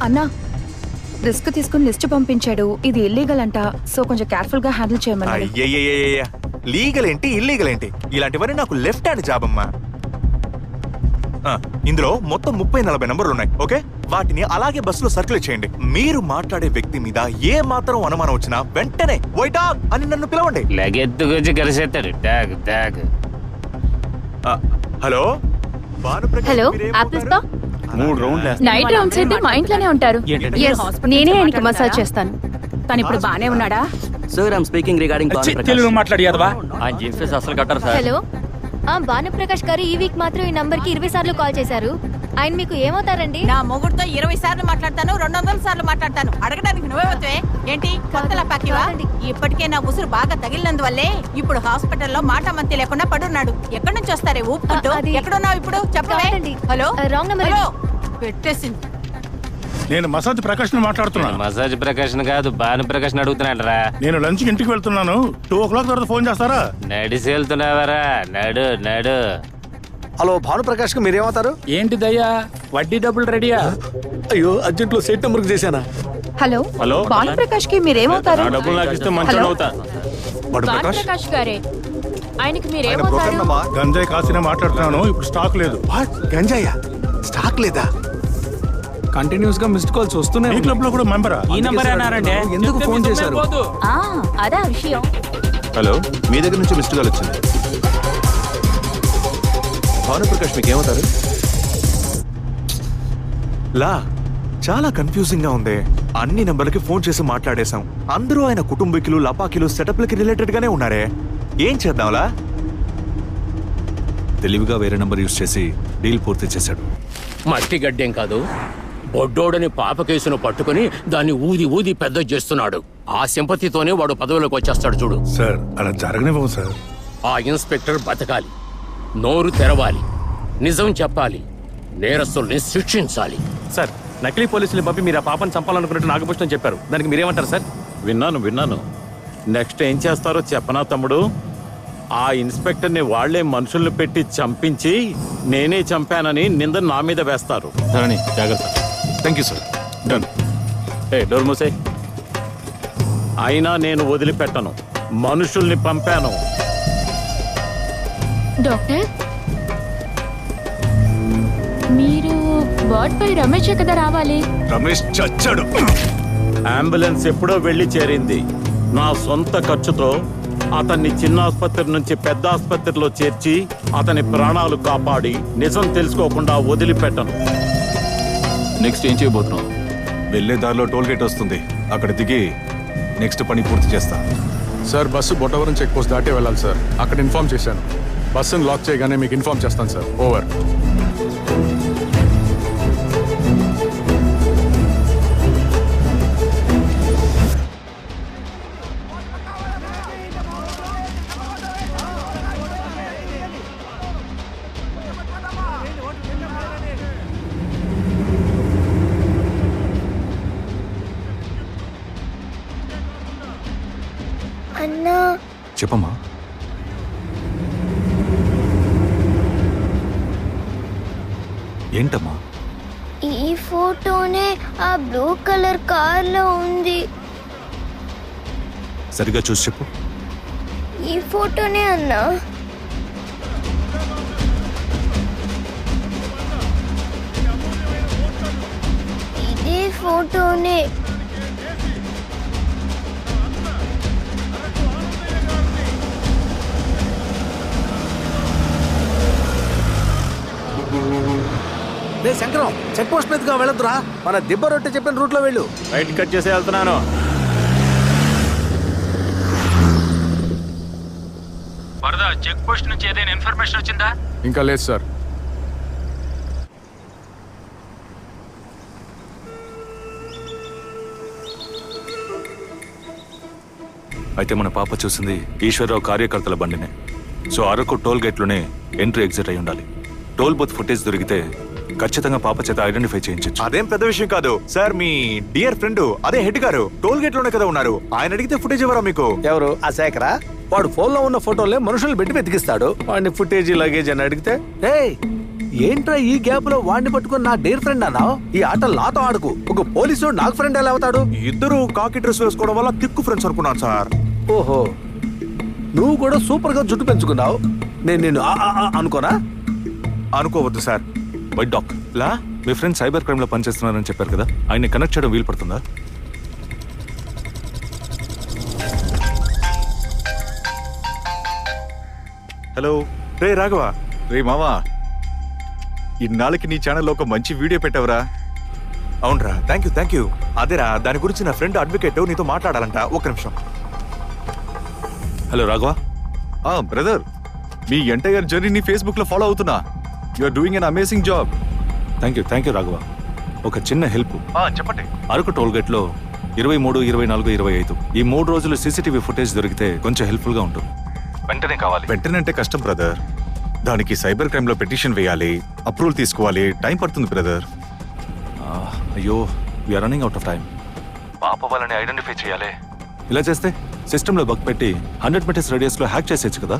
అన్నా రిస్క్ తీసుకుని లిస్ట్ పంపించాడు. ఇది ఇల్లీగల్ అంట, సో కొంచెం కేర్ఫుల్ గా హ్యాండిల్ చేయమన్నాడు. లీగల్ ఏంటి ఇల్లీగల్ ఏంటి, ఇలాంటివన్నీ నాకు లెఫ్ట్ హ్యాండ్ జాబ్ అమ్మా. ఇందులో మొత్తం 30-40 నంబర్లు ఉన్నాయి. ఓకే, వాటిని అలాగే బస్సులో సర్క్యులేట్ చేయండి. మీరు మాట్లాడే వ్యక్తి మీద ఏ మాత్రం అనుమానం వచ్చినా వెంటనే వైట్ డాగ్ అని నన్ను పిలవండి. Hello hello, apple spa. 3 రౌండ్లు నైట్ రౌండ్స్ అయితే మా ఇంట్లోనే ఉంటారు. నేనే ఆయనకి మసాజ్ చేస్తాను. తను ఇప్పుడు బానే ఉన్నాడా? Sir I'm speaking regarding Telugu మాట్లాడియాదవా? ఆ జిఫ్స్ అసలు కట్టారు సార్. హలో, భానుప్రకాష్ గారు ఈ వీక్ మాత్రం ఈ నంబర్ కి 20 సార్లు కాల్ చేశారు. ఆయన మీకు ఏమవుతారండి? నా మొగుడుతో 20 సార్లు మాట్లాడతాను, 200 సార్లు మాట్లాడతాను. అడగడానికి నువ్వేమవుతావే ఏంటి? కొత్తలా పాకివా? ఇప్పటికే నా ఉసురు బాగా తగిలినందువల్లే ఇప్పుడు హాస్పిటల్లో మాట మంతి లేకుండా పడున్నాడు. ఎక్కడి నుంచి వస్తారే ఊపుకుంటూ? ఎక్కడున్నావు ఇప్పుడు చెప్పవే? Hello, wrong number. హలో, పెట్టేసింది. నేను మసాజ్ ప్రకాష్ మాట్లాడుతున్నాను. మసాజ్ ప్రకాష్ కాదు, భానుప్రకాష్ అడుగుతున్నాడరా. నేను లంచ్ ఇంటికి వెళ్తున్నాను. 2 o'clock తర్వాత ఫోన్ చేస్తారా? నడిసి వెళ్తున్నావరా? నడు నడు. హలో, భానుప్రకాష్ కి మీరేమవుతారు? ఏంటి దయ్యా, వడ్డీ డబ్బులు రెడీయా? అయ్యో, అర్జెంట్ లో సీట్ నెంబర్ చేశానా? హలో హలో, భానుప్రకాష్ కి మీరేమవుతారు? డబ్బులు నాకు ఇస్తే మంచిగా అవుతా. భానుప్రకాష్ గారే, ఆయనకి మీరేమవుతారు? గంజాయి కాసిన మాట్లాడుతున్నాను. ఇప్పుడు స్టాక్ లేదు. గంజాయ స్టాక్ లేదా? కంటిన్యూస్ గా మిస్డ్ కాల్స్ వస్తున్నాయి. ఈ క్లబ్ లో కూడా మెంబరా? ఈ నంబర్ అన్నారండి. ఎందుకు ఫోన్ చేశారు? అదా విషయం. హలో, మీ దగ్గర నుంచి మిస్డ్ కాల్ వచ్చింది. భానుప్రకాష్ మీకు ఏమవుతారు? చాలా కన్ఫ్యూజింగ్ గా ఉంది. అన్ని నంబర్లకి ఫోన్ చేసి మాట్లాడేశాం. అందరూ ఆయన కుటుంబీకులు, లపాకీలు, సెటప్లకి రిలేటెడ్ గానే ఉన్నారే. ఏం చేద్దాంలా? తెలివిగా వేరే నంబర్ యూజ్ చేసి డీల్ పూర్తి చేశాడు. మట్టి గడ్డేం కాదు, బొడ్డోడని పాప కేసును పట్టుకుని దాన్ని ఊది ఊది పెద్ద చేస్తున్నాడు. ఆ సింపతితోనే వాడు పదవిలోకి వచ్చేస్తాడు చూడు. సార్ అలా జరగనివ్వం సార్. ఆ ఇన్స్పెక్టర్ బతకాలి, నోరు తెరవాలి, నిజం చెప్పాలి, నేరస్తుల్ని శిక్షించాలి. సార్, నకిలీ పోలీసులు పంపి మీరు ఆ పాపను చంపాలనుకున్నట్టు నాగభూషణం చెప్పారు. దానికి మీరేమంటారు సార్? విన్నాను. నెక్స్ట్ ఏం చేస్తారో చెప్పనా తమ్ముడు? ఆ ఇన్స్పెక్టర్ని వాళ్లే మనుషుల్ని పెట్టి చంపించి నేనే చంపానని నింద నా మీద వేస్తారు. జాగ్రత్త. Thank you sir. Done. Door మూసే. అయినా నేను వదిలిపెట్టను, మనుషుల్ని పంపాను. డాక్టర్, మీరు వార్డ్ పై రమేష్ కదా రావాలి. రమేష్ చచ్చాడు. అంబులెన్స్ ఎప్పుడో వెళ్లి చేరింది. నా సొంత ఖర్చుతో అతన్ని చిన్న ఆసుపత్రి నుంచి పెద్ద ఆసుపత్రిలో చేర్చి అతని ప్రాణాలు కాపాడి నిజం తెలుసుకోకుండా వదిలిపెట్టను. నెక్స్ట్ ఏం చేయబోతున్నావు? వెళ్లే దారిలో టోల్ గేట్ వస్తుంది, అక్కడ దిగి నెక్స్ట్ పని పూర్తి చేస్తా. సార్, బస్సు బొట్టవరం చెక్ పోస్ట్ దాటే వెళ్ళాలి సార్. అక్కడ ఇన్ఫార్మ్ చేశాను. బస్సును లాక్ చేయగానే మీకు ఇన్ఫార్మ్ చేస్తాను సార్. ఓవర్. అన్నా, చెప్పమ్మా. ఏంటమ్మా? ఈ ఫోటోనే ఆ బ్లూ కలర్ కార్ లో ఉంది. సరిగా చూసి చెప్పు. ఈ ఫోటోనే అన్నా. ఇదే ఫోటోనే. శంకరం, చెక్ పోస్ట్ మీదుగా వెళ్ళొద్దురా. మన దిబ్బ రొట్టె చెప్పిన రూట్ లో వెళ్ళు. రైట్ కట్ చేసి వెళ్తున్నాను. వరద చెక్ పోస్ట్ నుంచి ఏదైనా ఇన్ఫర్మేషన్ వచ్చిందా? ఇంకా లేదు సార్. అయితే మన పాప చూసింది ఈశ్వరరావు కార్యకర్తల బండినే. సో అరకు టోల్ గేట్లోనే ఎంట్రీ ఎగ్జిట్ అయి ఉండాలి. టోల్ బూత్ ఫుటేజ్ దొరికితే ఖచ్చితంగా పాప చేత ఐడెంటిఫై చేయించచ్చు. అదేం పెద్ద విషయం కాదు సార్. మీ డియర్ ఫ్రెండ్ అదే హెడ్ గారు టోల్ గేట్ లోనే కదా ఉన్నారు. ఆయన అడిగితే ఫుటేజ్ ఇవ్వరా మీకు? ఎవరు? ఆ శేఖరా? వాడు ఫోన్ లో ఉన్న ఫోటోలే మనుషులు పెట్టి వెతికిస్తాడు. వాడిని ఫుటేజ్ లగేజ్ అని అడిగితే ఏంట్రా ఈ గ్యాప్ లో వాడిని పట్టుకుని నా డేర్ ఫ్రెండ్ అన్నావు? ఈ ఆట నాతో ఆడుకు. ఒక పోలీసు నాకు ఫ్రెండ్ ఎలా అవుతాడు? ఇద్దరు కాకి డ్రెస్ వేసుకోవడం వల్ల తిక్కు ఫ్రెండ్స్ అనుకున్నాను సార్. ఓహో, నువ్వు కూడా సూపర్ గా జుట్టు పెంచుకున్నావు. నేను నిన్ను అనుకోనా? అనుకోవద్దు సార్. వైట్ డాక్ లా మీ ఫ్రెండ్ సైబర్ క్రైమ్ లో పనిచేస్తున్నారని చెప్పారు కదా, ఆయన్ని కనెక్ట్ చేయడం వీలు పడుతుందా? హలో. రే రాఘవ. రే మావా, ఇన్నాళ్ళకి నీ ఛానల్లో ఒక మంచి వీడియో పెట్టావురా. అవునరా, థ్యాంక్ యూ. అదేరా, దాని గురించి నా ఫ్రెండ్ అడ్వకేట్ నీతో మాట్లాడాలంట. ఒక్క నిమిషం. హలో రాఘవ. బ్రదర్, మీ ఎంటైర్ జర్నీని ఫేస్బుక్ లో ఫాలో అవుతున్నా. You are doing an amazing job. Thank you Raghava. ఒక చిన్న హెల్ప్. చెప్పండి. అరకు టోల్ గేట్ లో 23, 24, 25 ఈ 3 రోజులు సీసీటీవీ ఫుటేజ్ దొరికితే కొంచెం హెల్ప్ఫుల్ గా ఉంటుంది. వెంటనే కావాలి. వెంటనే అంటే కష్టం బ్రదర్. దానికి సైబర్ క్రైమ్ లో పిటిషన్ వేయాలి, అప్రూవల్ తీసుకోవాలి, టైం పడుతుంది బ్రదర్. అయ్యో, we're running out of time. పాప వాళ్ళని ఐడెంటిఫై చేయాలి. ఇలా చేస్తే సిస్టమ్ లో బగ్ పెట్టి 100 మీటర్స్ రేడియస్ లో హ్యాక్ చేసేయచ్చు కదా.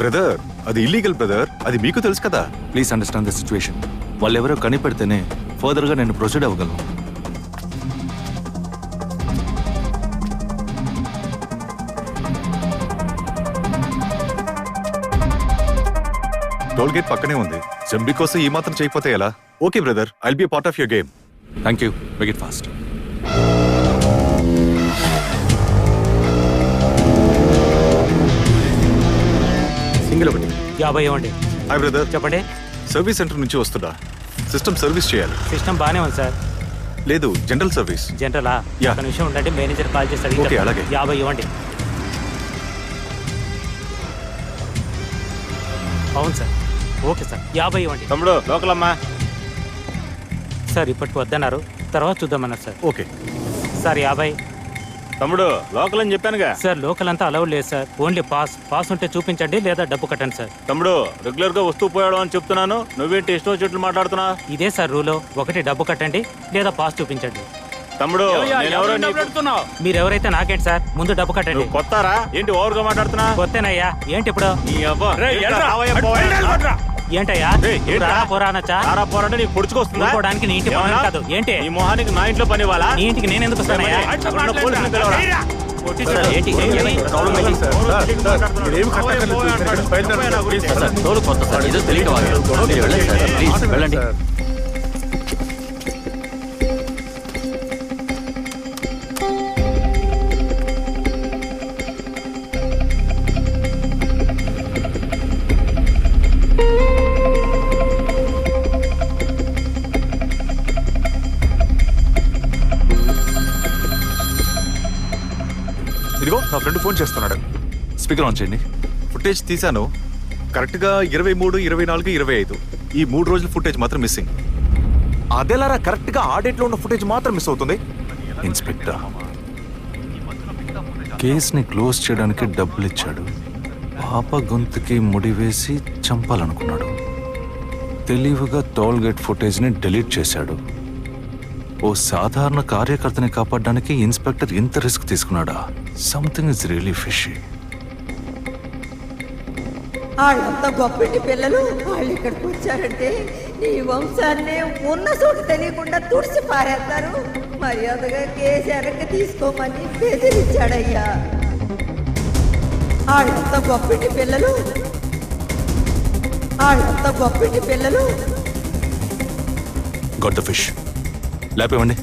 బ్రదర్, అది ఇల్లీగల్ బ్రదర్, అది మీకు తెలుసు కదా. Please understand the situation. వాళ్ళు ఎవరో కనిపెడితేనే ఫర్దర్ గా నేను ప్రొసీడ్ అవ్వగలను. టోల్ గేట్ పక్కనే ఉంది. జంబీ కోసం ఈ మాత్రం చేయకపోతే ఎలా? Okay brother, I'll be part of your game. Thank you. Make it fast. Single ఒకటి 50 ఇవ్వండి. Hi brother. చెప్పండి. సర్వీస్ సెంటర్ నుంచి వస్తున్నా. సిస్టమ్ సర్వీస్ చేయాలి. సిస్టమ్ బాగానే ఉంది సార్. లేదు, జనరల్ సర్వీస్. జనరలా? ఒక నిమిషం ఉండండి, మేనేజర్ కాల్ చేస్తాడు. ఓకే, అలాగే. 50 ఇవ్వండి. అవును సార్. ఓకే సార్, 50 ఇవ్వండి. తమ్ముడు లోకల్ అమ్మా. సార్ ఇప్పటికి వద్దన్నారు, తర్వాత చూద్దామన్నారు సార్. Okay sir 50. తమ్ముడు లోకల్ అని చెప్పానుగా. సార్ లోకల్ అంతా అలౌడ్ లేదు సార్. ఓన్లీ పాస్ ఉంటే చూపించండి, లేదా డబ్బు కట్టండి సార్. తమ్ముడు రెగ్యులర్ గా వస్తూ పోయాడు అని చెప్తున్నాను, నువ్వేంటి ఇష్టం చెట్లు మాట్లాడుతున్నా? ఇదే సార్ రూలు. ఒకటి డబ్బు కట్టండి, లేదా పాస్ చూపించండి. తమ్ముడు మీరు ఎవరైతే నాకేంటి సార్, ముందు డబ్బు కట్టండి. కొత్తారా ఏంటి ఓవర్ గా మాట్లాడుతున్నా? కొత్తేనయ్యా. ఏంటి ఇప్పుడు? ఏంటయ్యా పోరా అనొచ్చా? పోరాటం నీకు పొడుచుకొస్తుందా? ఊరుకోవడానికి నీ ఇంటి పని కాదు. ఏంటి నీ మొహానికి నా ఇంట్లో పని ఇవ్వాలా? నీ ఇంటికి నేను ఎందుకు వస్తానయ్యా? పోలీసులు పిలవరా? వెళ్ళండి. ఇదిగో నా ఫ్రెండ్ ఫోన్ చేస్తున్నాడు. స్పీకర్ ఆన్ చేయండి. ఫుటేజ్ తీశాను. కరెక్ట్ గా 23, 24, 25 ఈ 3 రోజుల ఫుటేజ్ మాత్రం మిస్సింగ్. అదేలారా, కరెక్ట్ గా ఆ డేట్ లో ఉన్న ఫుటేజ్ మాత్రం మిస్ అవుతుంది. ఇన్స్పెక్టర్ కేసుని క్లోజ్ చేయడానికి డబ్బులు ఇచ్చాడు. పాప గొంతుకి ముడి వేసి చంపాలనుకున్నాడు. తెలివిగా టోల్ గేట్ ఫుటేజ్ ని డిలీట్ చేశాడు. ఓ సాధారణ కార్యకర్తని కాపాడడానికి ఇన్స్పెక్టర్ ఇంత రిస్క్ తీసుకున్నాడా? Something is really fishy. వాళ్ళంతా గొప్పింటి పిల్లలు. వాళ్ళు ఇక్కడికి వచ్చారంటే నీ వంశాన్ని ఉన్న చోటు తెలియకుండా తుడిసి పారేస్తారు. మర్యాదగా కేసు వెనక్కి తీసుకోమని బెదిరించాడయ్యా. వాళ్ళంతా గొప్పింటి పిల్లలు. వాళ్ళంతా గొప్పింటి పిల్లలు. Got the fish. లేపేవండి.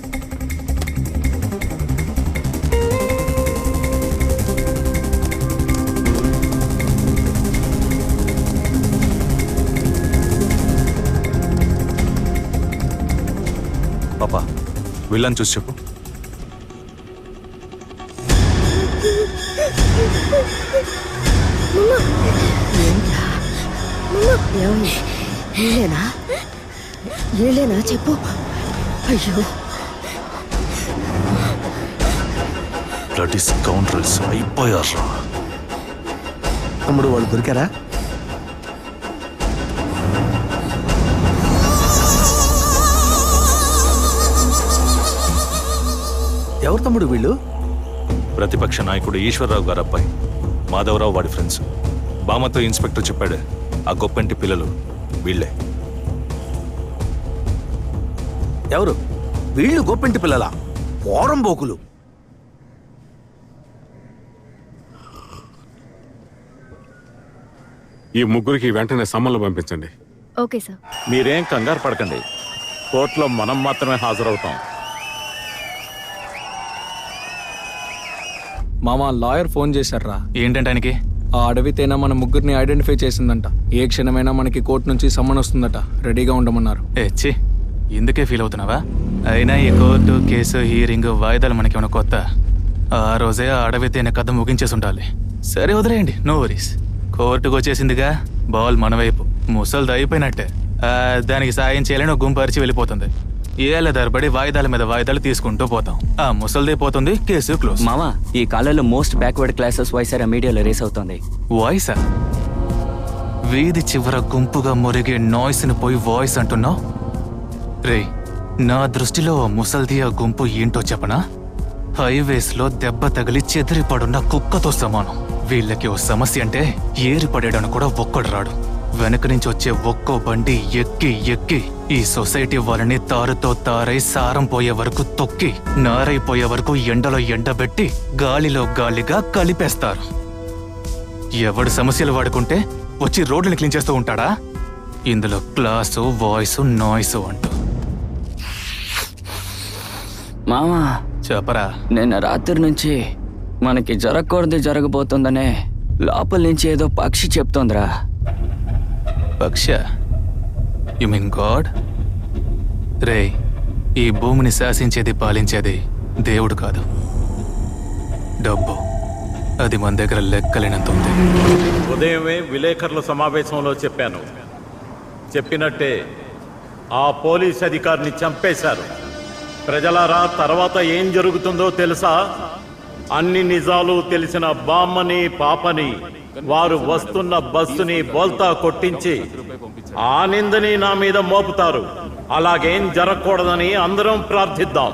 పాపా, వీళ్ళని చూసి చెప్పు. ఏలేనా చెప్పు. అయ్యో, బ్లడీ స్కౌండ్రల్స్ అయిపోయారు. తమ్ముడు వాళ్ళు దొరికారా? ఎవరు తమ్ముడు వీళ్ళు? ప్రతిపక్ష నాయకుడు ఈశ్వరరావు గారు అబ్బాయి మాధవరావు, వాడి ఫ్రెండ్స్. బామతో ఇన్స్పెక్టర్ చెప్పాడు, ఆ గొప్పంటి పిల్లలు వీళ్ళే. ఎవరు? వీళ్ళు గోపింటి పిల్లల పోరంబోకులు. ఈ ముగ్గురికి వెంటనే సమ్మన్లు పంపించండి. Okay sir. మీరేం కంగారు పడకండి, కోర్టులో మనం మాత్రమే హాజరవుతాం. మామ లాయర్ ఫోన్ చేశారా? ఏంటంటే ఆయనకి? ఆ అడవితేనా మన ముగ్గురిని ఐడెంటిఫై చేసిందంట. ఏ క్షణమైనా మనకి కోర్టు నుంచి సమ్మన్ వస్తుందట, రెడీగా ఉండమన్నారు. ఛీ, ఇందుకే ఫీల్ అవుతున్నావా? అయినా ఈ కోర్టు కేసు హీరింగ్ వాయిదాలు మనకేమైనా కొత్త? ఆ రోజే ఆ అడవితేనే కథ ముగించేసి ఉండాలి. సరే వదిలేయండి, నో వరీస్. కోర్టుకు వచ్చేసిందిగా, బాల్ మన వైపు. ముసలిది అయిపోయినట్టే. దానికి సాయం చేయాలని ఒక గుంపు అరిచి వెళ్ళిపోతుంది. ఏళ్ళ ధరబడి వాయిదాల మీద వాయిదాలు తీసుకుంటూ పోతాం. ఆ ముసలిదే పోతుంది, కేసు క్లోజ్. మామా, ఈ కాలంలో మోస్ట్ బ్యాక్వర్డ్ క్లాసెస్ వాయిస్ మీడియాలో రేస్ అవుతుంది. వాయిసా? వీధి చివర గుంపుగా మురిగే నాయిస్ ని పోయి వాయిస్ అంటున్నావు? రే, నా దృష్టిలో ముసల్ది ఆ గుంపు ఏంటో చెప్పనా? హైవేస్ లో దెబ్బ తగిలి చెదిరి పడున్న కుక్కతో సమానం. వీళ్ళకి ఓ సమస్య అంటే ఏరి పడేయడానికి కూడా ఒక్కడు రాడు. వెనక నుంచి వచ్చే ఒక్కో బండి ఎక్కి ఎక్కి ఈ సొసైటీ వాళ్ళని తారుతో తారై సారం పోయే వరకు తొక్కి, నారైపోయే వరకు ఎండలో ఎండబెట్టి గాలిలో గాలిగా కలిపేస్తారు. ఎవడు సమస్యలు వాడుకుంటే వచ్చి రోడ్లను క్లీన్ చేస్తూ ఉంటాడా? ఇందులో క్లాసు, వాయిస్, నాయిస్ అంటూ. మామా చెప్పరా. నిన్న రాత్రి నుంచి మనకి జరగకూడదు జరగబోతుందనే లోపల నుంచి ఏదో పక్షి చెప్తోందిరా. పక్ష? You mean God? రే, ఈ భూమిని శాసించేది పాలించేది దేవుడు కాదు, డబ్బు. అది మన దగ్గర లెక్కలేనంత ఉంది. ఉదయమే విలేకరుల సమావేశంలో చెప్పాను. చెప్పినట్టే ఆ పోలీస్ అధికారిని చంపేశారు. ప్రజలారా, తర్వాత ఏం జరుగుతుందో తెలుసా? అన్ని నిజాలు తెలిసిన బామ్మని పాపని వారు వస్తున్న బస్సుని బోల్తా కొట్టించి ఆ నిందని నా మీద మోపుతారు. అలాగేం జరగకూడదని అందరం ప్రార్థిద్దాం.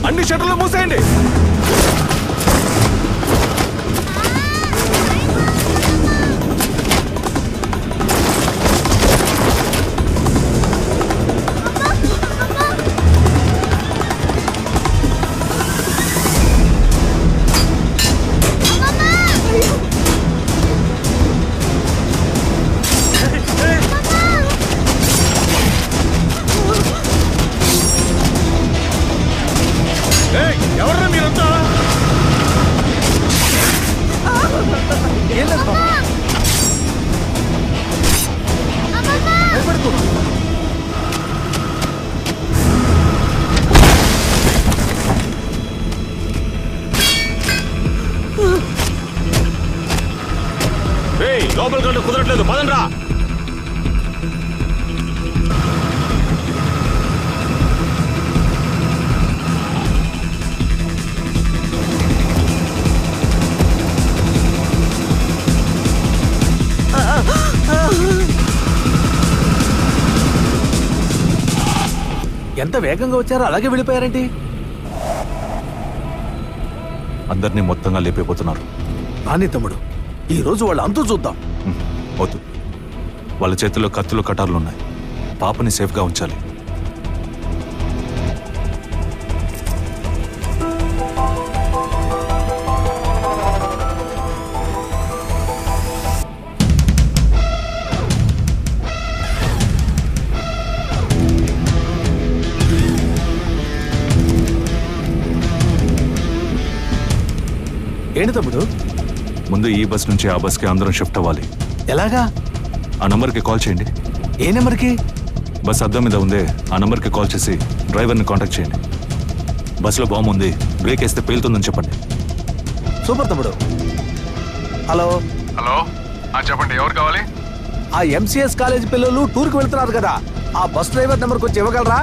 అన్ని షట్టర్లు మూసేయండి. ఎవరు మీరంతా? లోపలికి వెళ్ళి కుదరట్లేదు, పదండ్రా. ఎంత వేగంగా వచ్చారో అలాగే వెళ్ళిపోయారేంటి? అందరినీ మొత్తంగా లేపైపోతున్నారు. నాని తమ్ముడు, ఈ రోజు వాళ్ళ అంతు చూద్దాం. వద్దు, వాళ్ళ చేతుల్లో కత్తులు కటార్లు ఉన్నాయి. పాపని సేఫ్గా ఉంచాలి. ఏంటి తమ్ముడు? ముందు ఈ బస్ నుంచి ఆ బస్కి అందరం షిఫ్ట్ అవ్వాలి. ఎలాగా? ఆ నంబర్కి కాల్ చేయండి. ఏ నెంబర్కి? బస్ అద్దం మీద ఉందే ఆ నంబర్కి కాల్ చేసి డ్రైవర్ని కాంటాక్ట్ చేయండి. బస్సులో బాంబు ఉంది, బ్రేక్ వేస్తే పేలుతుందని చెప్పండి. సూపర్ తమ్ముడు. హలో హలో, చెప్పండి, ఎవరు కావాలి? ఆ ఎంసీఎస్ కాలేజ్ పిల్లలు టూర్కి వెళ్తున్నారు కదా, ఆ బస్ డ్రైవర్ నెంబర్ కొంచెం ఇవ్వగలరా?